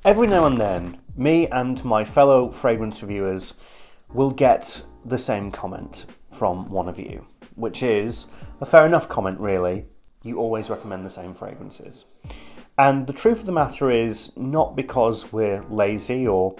Every now and then, me and my fellow fragrance reviewers will get the same comment from one of you, which is a fair enough comment really. You always recommend the same fragrances. And the truth of the matter is, not because we're lazy or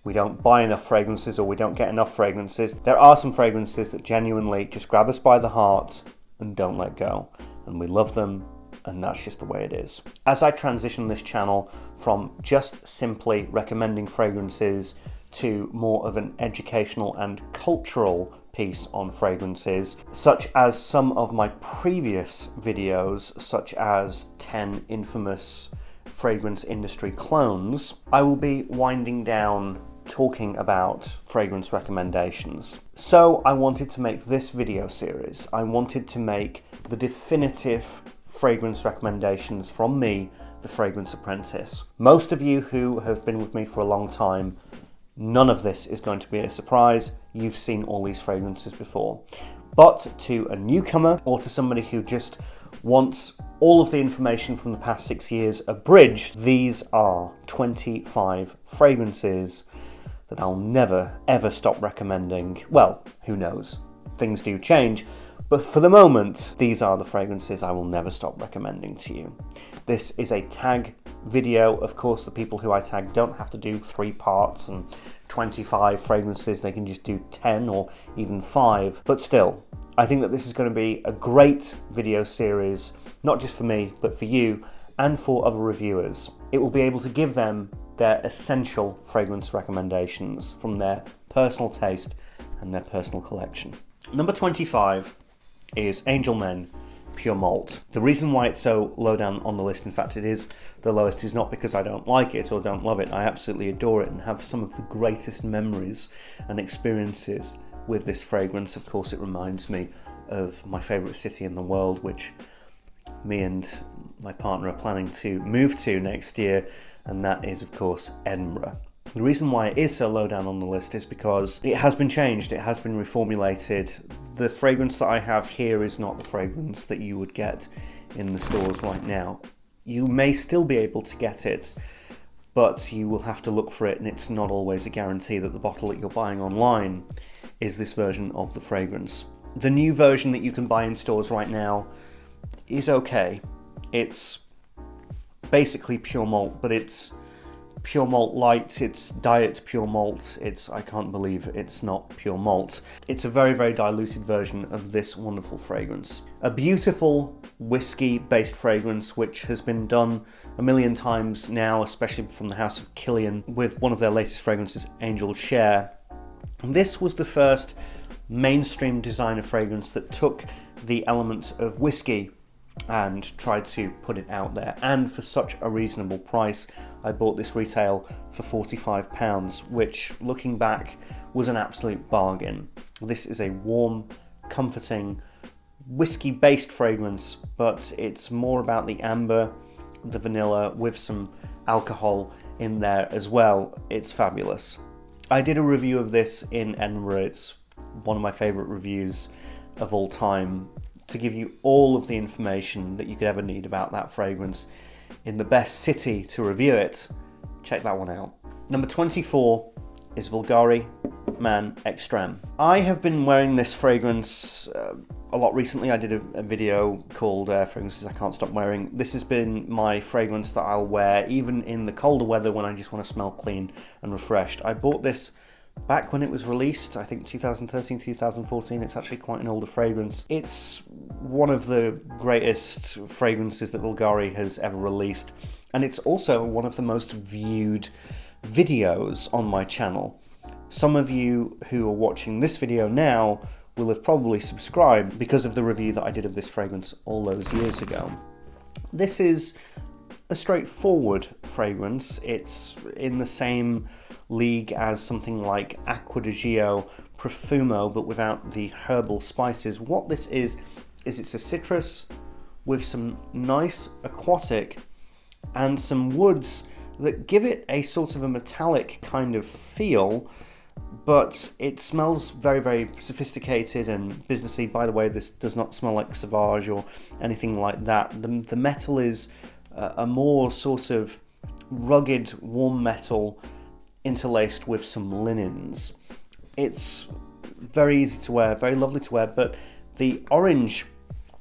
we don't buy enough fragrances or we don't get enough fragrances. There are some fragrances that genuinely just grab us by the heart and don't let go. And we love them, and that's just the way it is. As I transition this channel from just simply recommending fragrances to more of an educational and cultural piece on fragrances, such as some of my previous videos, such as 10 infamous fragrance industry clones, I will be winding down talking about fragrance recommendations. So I wanted to make this video series. I wanted to make the definitive fragrance recommendations from me, the Fragrance Apprentice. Most of you who have been with me for a long time, none of this is going to be a surprise. You've seen all these fragrances before. But to a newcomer or to somebody who just wants all of the information from the past 6 years abridged, these are 25 fragrances that I'll never ever stop recommending. Well, who knows? Things do change. But for the moment, these are the fragrances I will never stop recommending to you. This is a tag video. Of course, the people who I tag don't have to do 3 parts and 25 fragrances. They can just do 10 or even 5. But still, I think that this is going to be a great video series, not just for me, but for you and for other reviewers. It will be able to give them their essential fragrance recommendations from their personal taste and their personal collection. Number 25 is Angel Men Pure Malt. The reason why it's so low down on the list, in fact it is the lowest, is not because I don't like it or don't love it. I absolutely adore it and have some of the greatest memories and experiences with this fragrance. Of course, it reminds me of my favourite city in the world, which me and my partner are planning to move to next year, and that is, of course, Edinburgh. The reason why it is so low down on the list is because it has been changed, it has been reformulated. The fragrance that I have here is not the fragrance that you would get in the stores right now. You may still be able to get it, but you will have to look for it, and it's not always a guarantee that the bottle that you're buying online is this version of the fragrance. The new version that you can buy in stores right now is okay. It's basically pure malt, but it's pure malt light, it's diet pure malt. I can't believe it's not pure malt. It's a very, very diluted version of this wonderful fragrance. A beautiful whiskey-based fragrance which has been done a million times now, especially from the House of Killian with one of their latest fragrances, Angel Share. And this was the first mainstream designer fragrance that took the element of whiskey and tried to put it out there, and for such a reasonable price. I bought this retail for £45, which, looking back, was an absolute bargain. This is a warm, comforting, whiskey-based fragrance, but it's more about the amber, the vanilla, with some alcohol in there as well. It's fabulous. I did a review of this in Edinburgh. It's one of my favourite reviews of all time, to give you all of the information that you could ever need about that fragrance in the best city to review it. Check that one out. Number 24 is Bulgari Man Extreme. I have been wearing this fragrance a lot recently. I did a video called Fragrances I Can't Stop Wearing. This has been my fragrance that I'll wear even in the colder weather when I just want to smell clean and refreshed. I bought this back when it was released, I think 2013, 2014. It's actually quite an older fragrance. It's one of the greatest fragrances that Bulgari has ever released, and it's also one of the most viewed videos on my channel. Some of you who are watching this video now will have probably subscribed because of the review that I did of this fragrance all those years ago. This is a straightforward fragrance. It's in the same league as something like Acqua Profumo, but without the herbal spices. What this is it's a citrus with some nice aquatic and some woods that give it a sort of a metallic kind of feel, but it smells very, very sophisticated and businessy. By the way, this does not smell like Sauvage or anything like that. The metal is a more sort of rugged, warm metal interlaced with some linens. It's very easy to wear, very lovely to wear, but the orange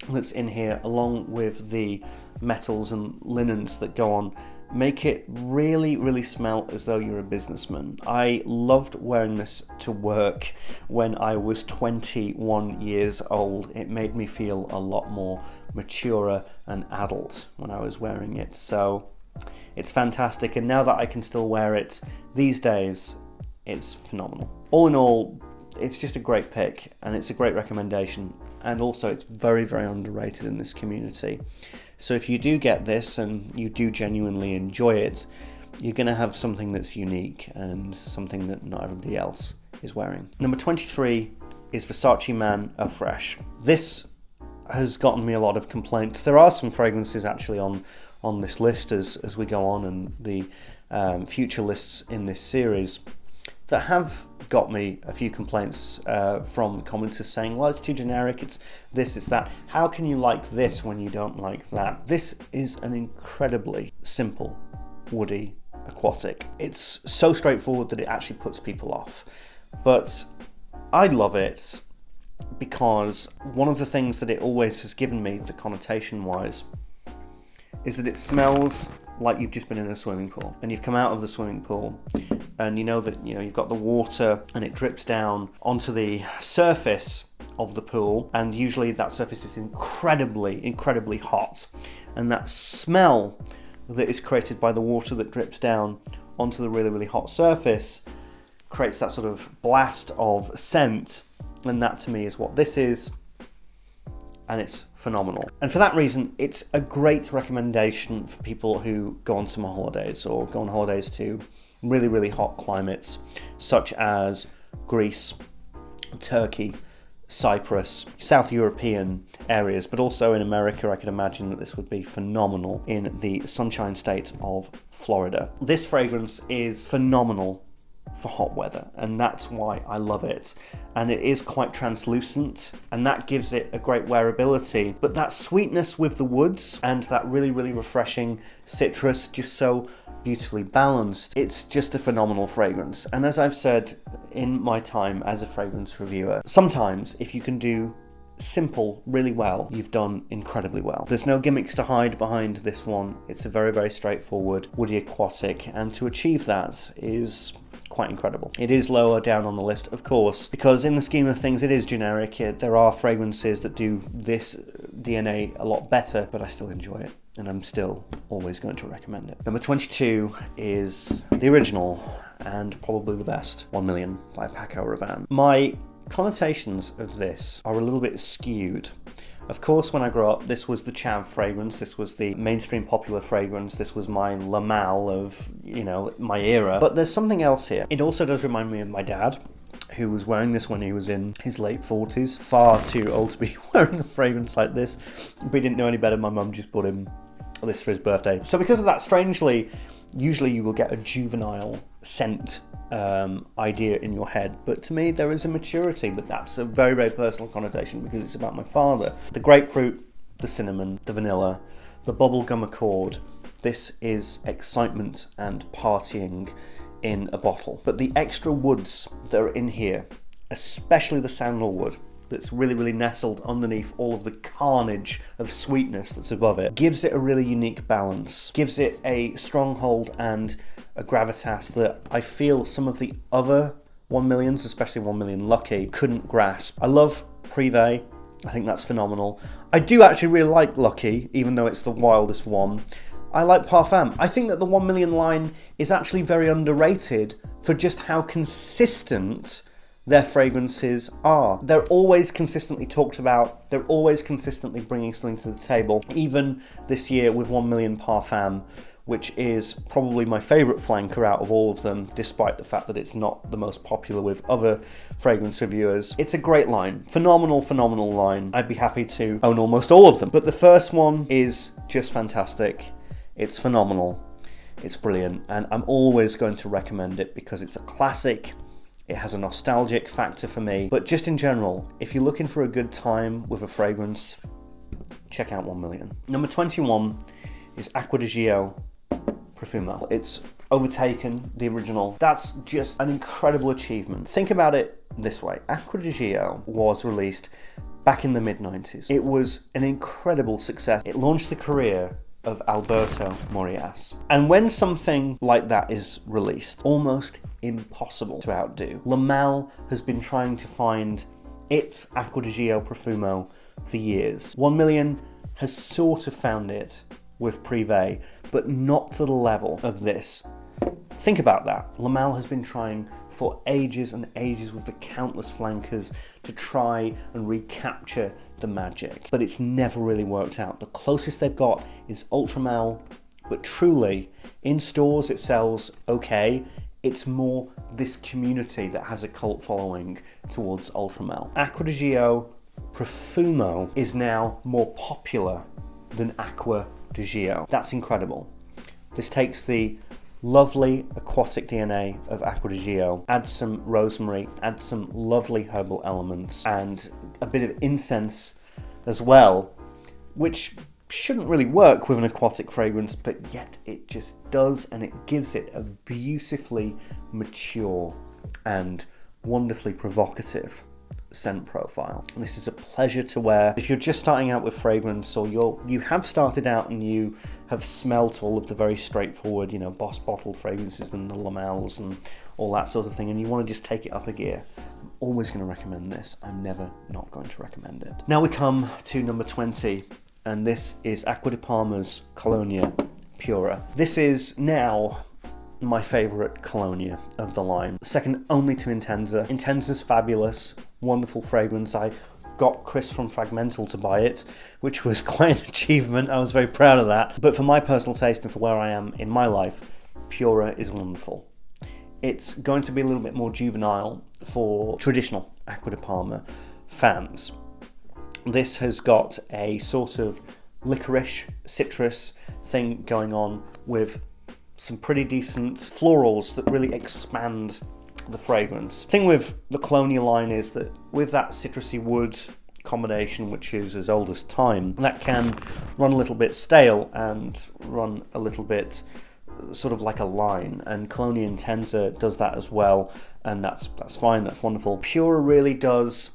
that's in here, along with the metals and linens that go on, make it really, really smell as though you're a businessman. I loved wearing this to work when I was 21 years old. It made me feel a lot more mature and adult when I was wearing it. So it's fantastic, and now that I can still wear it these days, it's phenomenal. All in all, it's just a great pick, and it's a great recommendation, and also it's very, very underrated in this community. So if you do get this and you do genuinely enjoy it, you're going to have something that's unique and something that not everybody else is wearing. Number 23 is Versace Man Eau Fraiche. This has gotten me a lot of complaints. There are some fragrances actually on this list as we go on, and the future lists in this series, that have got me a few complaints from commenters saying, well, it's too generic, it's this, it's that. How can you like this when you don't like that? This is an incredibly simple, woody, aquatic. It's so straightforward that it actually puts people off. But I love it because one of the things that it always has given me, the connotation-wise, is that it smells like you've just been in a swimming pool, and you've come out of the swimming pool, and you know that you've got the water and it drips down onto the surface of the pool, and usually that surface is incredibly hot, and that smell that is created by the water that drips down onto the really hot surface creates that sort of blast of scent, and that to me is what this is. And it's phenomenal. And for that reason, it's a great recommendation for people who go on summer holidays or go on holidays to really hot climates, such as Greece, Turkey, Cyprus, South European areas, but also in America. I can imagine that this would be phenomenal in the sunshine state of Florida. This fragrance is phenomenal for hot weather, and that's why I love it. And it is quite translucent, and that gives it a great wearability, but that sweetness with the woods and that really refreshing citrus, just so beautifully balanced. It's just a phenomenal fragrance. And as I've said in my time as a fragrance reviewer, sometimes if you can do simple really well, you've done incredibly well. There's no gimmicks to hide behind this one. It's a very straightforward woody aquatic, and to achieve that is quite incredible. It is lower down on the list, of course, because in the scheme of things it is generic. There are fragrances that do this DNA a lot better, but I still enjoy it, and I'm still always going to recommend it. Number 22 is the original and probably the best, 1 Million by Paco Rabanne. My connotations of this are a little bit skewed. Of course, when I grew up, this was the chav fragrance, this was the mainstream popular fragrance, this was my La Mal of, my era. But there's something else here. It also does remind me of my dad, who was wearing this when he was in his late 40s. Far too old to be wearing a fragrance like this. But he didn't know any better. My mum just bought him this for his birthday. So because of that, strangely, usually you will get a juvenile scent idea in your head, but to me there is a maturity, but that's a very personal connotation because it's about my father. The grapefruit, the cinnamon, the vanilla, the bubblegum accord, this is excitement and partying in a bottle. But the extra woods that are in here, especially the sandalwood that's really nestled underneath all of the carnage of sweetness that's above it, gives it a really unique balance, gives it a stronghold and a gravitas that I feel some of the other 1 Millions, especially 1 Million Lucky, couldn't grasp. I love Privé. I think that's phenomenal. I do actually really like Lucky, even though it's the wildest one. I like Parfum. I think that the 1 Million line is actually very underrated for just how consistent their fragrances are. They're always consistently talked about. They're always consistently bringing something to the table. Even this year with 1 Million Parfum, which is probably my favourite flanker out of all of them, despite the fact that it's not the most popular with other fragrance reviewers. It's a great line. Phenomenal line. I'd be happy to own almost all of them. But the first one is just fantastic. It's phenomenal. It's brilliant. And I'm always going to recommend it because it's a classic. It has a nostalgic factor for me. But just in general, if you're looking for a good time with a fragrance, check out 1 Million. Number 21 is Acqua di Gio Profumo. It's overtaken the original. That's just an incredible achievement. Think about it this way. Acqua di Gio was released back in the mid-90s. It was an incredible success. It launched the career of Alberto Morillas. And when something like that is released, almost impossible to outdo. Lamal has been trying to find its Acqua di Gio Profumo for years. 1 Million has sort of found it with Privé, but not to the level of this. Think about that. Lamal has been trying for ages and ages with the countless flankers to try and recapture the magic, but it's never really worked out. The closest they've got is Ultramel, but truly, in stores it sells okay. It's more this community that has a cult following towards Ultramel. Acqua di Gio Profumo is now more popular than Acqua di Gio. That's incredible. This takes the lovely aquatic DNA of Acqua di Gio, adds some rosemary, adds some lovely herbal elements, and a bit of incense as well, which shouldn't really work with an aquatic fragrance, but yet it just does, and it gives it a beautifully mature and wonderfully provocative scent profile. And this is a pleasure to wear. If you're just starting out with fragrance, or you have started out and you have smelt all of the very straightforward, Boss bottled fragrances and the Lamels and all that sort of thing, and you want to just take it up a gear, I'm always going to recommend this. I'm never not going to recommend it. Now we come to number 20, and this is Acqua di Parma's Colonia Pura. This is now my favourite Colonia of the line, second only to Intenza. Intenza's fabulous, wonderful fragrance. I got Chris from Fragmental to buy it, which was quite an achievement. I was very proud of that. But for my personal taste and for where I am in my life, Pura is wonderful. It's going to be a little bit more juvenile for traditional Acqua di Parma fans. This has got a sort of licorice, citrus thing going on with some pretty decent florals that really expand the fragrance. The thing with the Colonia line is that with that citrusy wood combination, which is as old as time, that can run a little bit stale and run a little bit sort of like a line, and Colonia Intenza does that as well, and that's fine, that's wonderful. Pura really does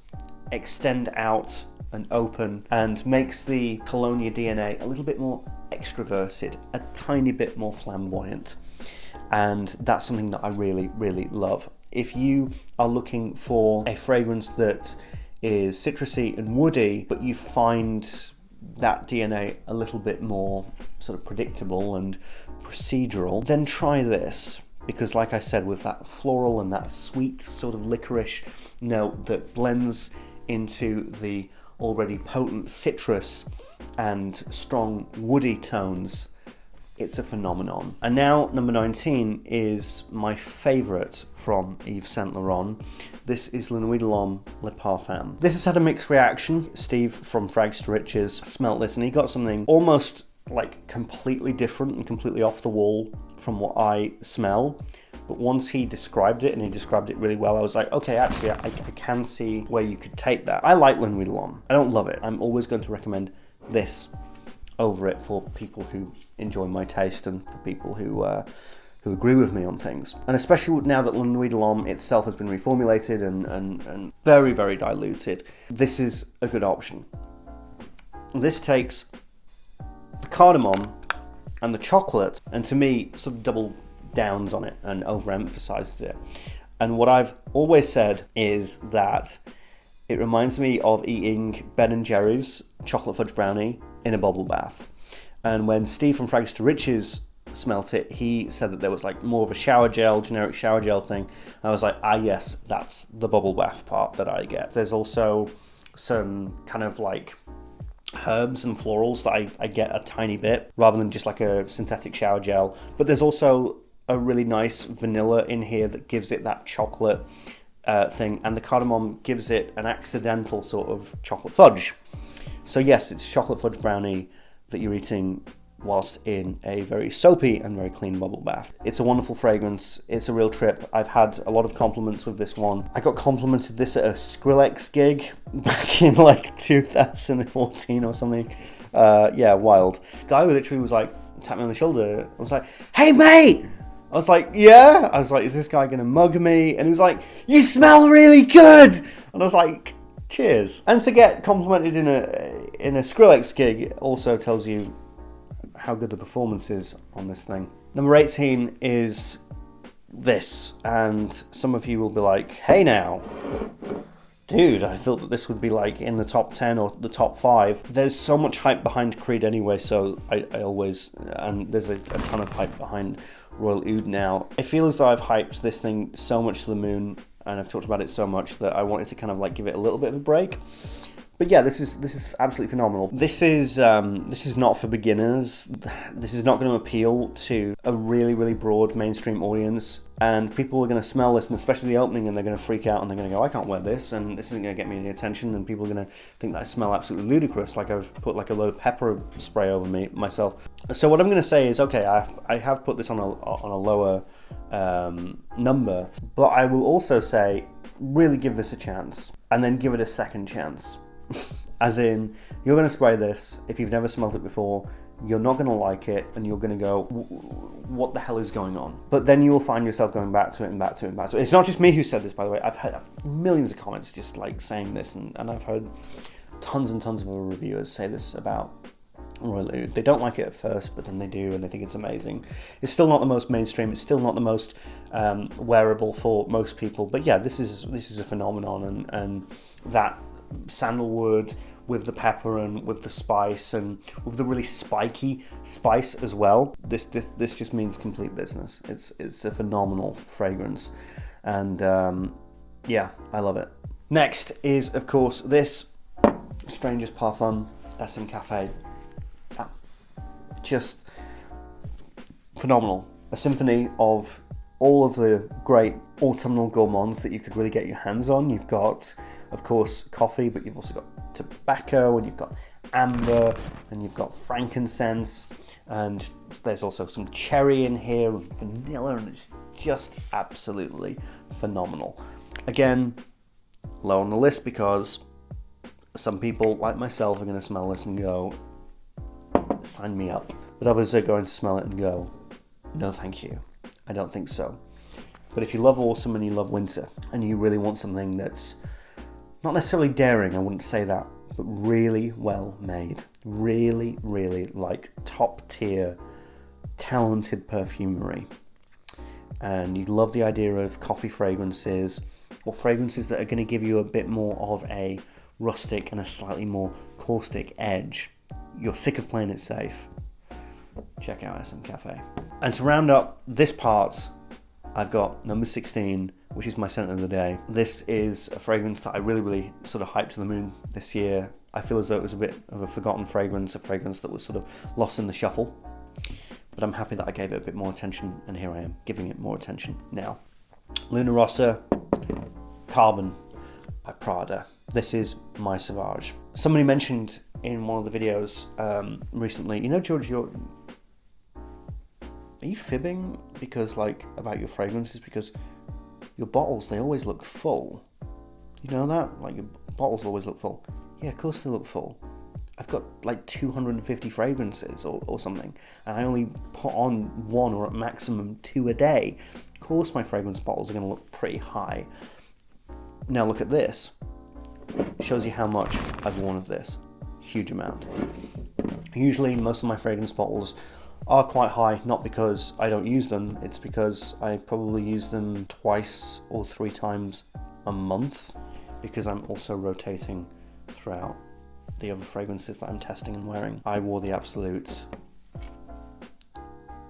extend out and open and makes the Colonia DNA a little bit more extroverted, a tiny bit more flamboyant, and that's something that I really, really love. If you are looking for a fragrance that is citrusy and woody, but you find that DNA a little bit more sort of predictable and procedural, then try this, because like I said, with that floral and that sweet sort of licorice note that blends into the already potent citrus and strong woody tones, it's a phenomenon. And now number 19 is my favourite from Yves Saint Laurent. This is Le Nuit de l'Homme Le Parfum. This has had a mixed reaction. Steve from Frags to Riches smelt this and he got something almost like completely different and completely off the wall from what I smell. But once he described it, and he described it really well, I was like, okay, actually, I can see where you could take that. I like Le Nuit de l'Homme. I don't love it. I'm always going to recommend this over it for people who enjoy my taste and for people who agree with me on things. And especially now that Le Nuit de l'Homme itself has been reformulated and very, very diluted, this is a good option. This takes the cardamom and the chocolate, and to me, sort of double downs on it and overemphasizes it. And what I've always said is that it reminds me of eating Ben & Jerry's chocolate fudge brownie in a bubble bath. And when Steve from Frags to Riches smelt it, he said that there was like more of a shower gel, generic shower gel thing. I was like, yes, that's the bubble bath part that I get. There's also some kind of like herbs and florals that I get a tiny bit, rather than just like a synthetic shower gel. But there's also a really nice vanilla in here that gives it that chocolate thing, and the cardamom gives it an accidental sort of chocolate fudge. So yes, it's chocolate fudge brownie that you're eating whilst in a very soapy and very clean bubble bath. It's a wonderful fragrance. It's a real trip. I've had a lot of compliments with this one. I got complimented this at a Skrillex gig back in like 2014 or something. Yeah, wild. The guy literally was like, tapped me on the shoulder. I was like, "Hey, mate!" I was like, "Yeah." I was like, "Is this guy going to mug me?" And he was like, "You smell really good." And I was like, "Cheers." And to get complimented in a Skrillex gig also tells you how good the performance is on this thing. Number 18 is this, and some of you will be like, "Hey now, dude, I thought that this would be like in the top 10 or the top 5. There's so much hype behind Creed anyway, so I always, and there's a ton of hype behind Royal Oud now. I feel as though I've hyped this thing so much to the moon, and I've talked about it so much that I wanted to kind of like give it a little bit of a break. But yeah, this is absolutely phenomenal. This is not for beginners. This is not going to appeal to a really, really broad mainstream audience. And people are going to smell this, and especially the opening, and they're going to freak out, and they're going to go, "I can't wear this, and this isn't going to get me any attention." And people are going to think that I smell absolutely ludicrous, like I've put like a load of pepper spray over myself. So what I'm going to say is, okay, I have put this on a lower number, but I will also say, really give this a chance, and then give it a second chance. As in, you're going to spray this, if you've never smelled it before, you're not going to like it, and you're going to go, "What the hell is going on?" But then you'll find yourself going back to it and back to it and back to it. It's not just me who said this, by the way. I've heard millions of comments just like saying this, and I've heard tons and tons of other reviewers say this about Royal Oud. They don't like it at first, but then they do, and they think it's amazing. It's still not the most mainstream. It's still not the most wearable for most people. But yeah, this is a phenomenon, and that sandalwood with the pepper and with the spice and with the really spiky spice as well. This just means complete business. It's a phenomenal fragrance, and yeah, I love it. Next is, of course, this Strangest Parfum SM Cafe. Just phenomenal. A symphony of all of the great autumnal gourmands that you could really get your hands on. You've got, of course, coffee, but you've also got tobacco, and you've got amber, and you've got frankincense, and there's also some cherry in here, and vanilla, and it's just absolutely phenomenal. Again, low on the list because some people, like myself, are going to smell this and go, "Sign me up." But others are going to smell it and go, "No, thank you. I don't think so." But if you love autumn and you love winter, and you really want something that's not necessarily daring, I wouldn't say that, but really well made, really, really like top tier, talented perfumery, and you love the idea of coffee fragrances, or fragrances that are going to give you a bit more of a rustic and a slightly more caustic edge, you're sick of playing it safe, check out SM Cafe. And to round up this part, I've got number 16, which is my scent of the day. This is a fragrance that I really, really sort of hyped to the moon this year. I feel as though it was a bit of a forgotten fragrance, a fragrance that was sort of lost in the shuffle. But I'm happy that I gave it a bit more attention, and here I am, giving it more attention now. Luna Rossa Carbon by Prada. This is my Sauvage. Somebody mentioned in one of the videos recently, Giorgio, are you fibbing about your fragrances? Because your bottles, they always look full. You know that? Like, your bottles always look full. Yeah, of course they look full. I've got like 250 fragrances or something, and I only put on 1 or at maximum 2 a day. Of course my fragrance bottles are going to look pretty high. Now look at this. Shows you how much I've worn of this. Huge amount. Usually most of my fragrance bottles are quite high, not because I don't use them, it's because I probably use them 2 or 3 times a month, because I'm also rotating throughout the other fragrances that I'm testing and wearing. I wore the absolute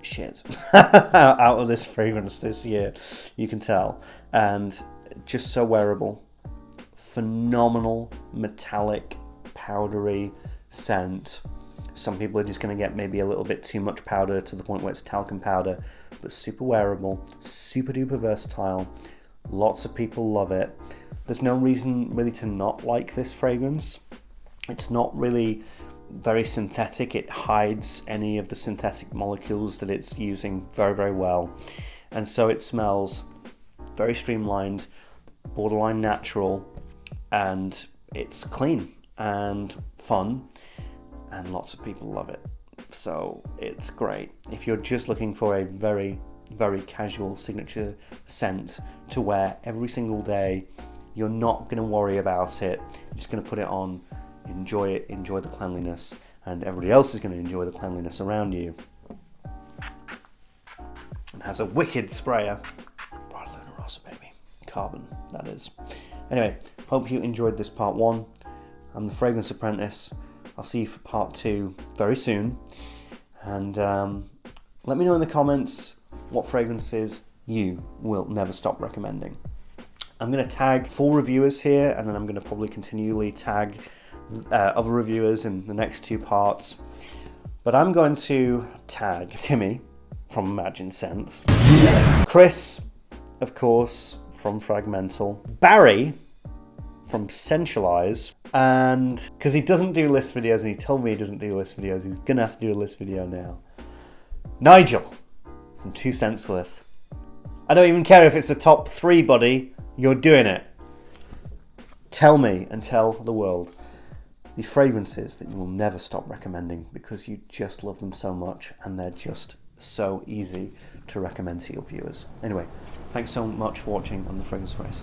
shit out of this fragrance this year, you can tell, and just so wearable. Phenomenal metallic powdery scent. Some people are just going to get maybe a little bit too much powder to the point where it's talcum powder, but super wearable, super duper versatile. Lots of people love it. There's no reason really to not like this fragrance. It's not really very synthetic. It hides any of the synthetic molecules that it's using very, very well. And so it smells very streamlined, borderline natural, and it's clean and fun, and lots of people love it. So it's great. If you're just looking for a very, very casual signature scent to wear every single day, you're not going to worry about it. You're just going to put it on, enjoy it, enjoy the cleanliness, and everybody else is going to enjoy the cleanliness around you. It has a wicked sprayer. Rossa, baby. Carbon, that is. Anyway, hope you enjoyed this part 1. I'm the Fragrance Apprentice. I'll see you for part 2 very soon. And let me know in the comments what fragrances you will never stop recommending. I'm going to tag 4 reviewers here, and then I'm going to probably continually tag other reviewers in the next 2 parts. But I'm going to tag Timmy from Imagine Scents. Yes. Chris, of course, from Fragmental. Barry from Sensualize. And because he doesn't do list videos, and he told me he doesn't do list videos, he's going to have to do a list video now. Nigel from 2 Cents Worth. I don't even care if it's the top 3, buddy. You're doing it. Tell me and tell the world the fragrances that you will never stop recommending because you just love them so much and they're just so easy to recommend to your viewers. Anyway, thanks so much for watching on The Fragrance Race.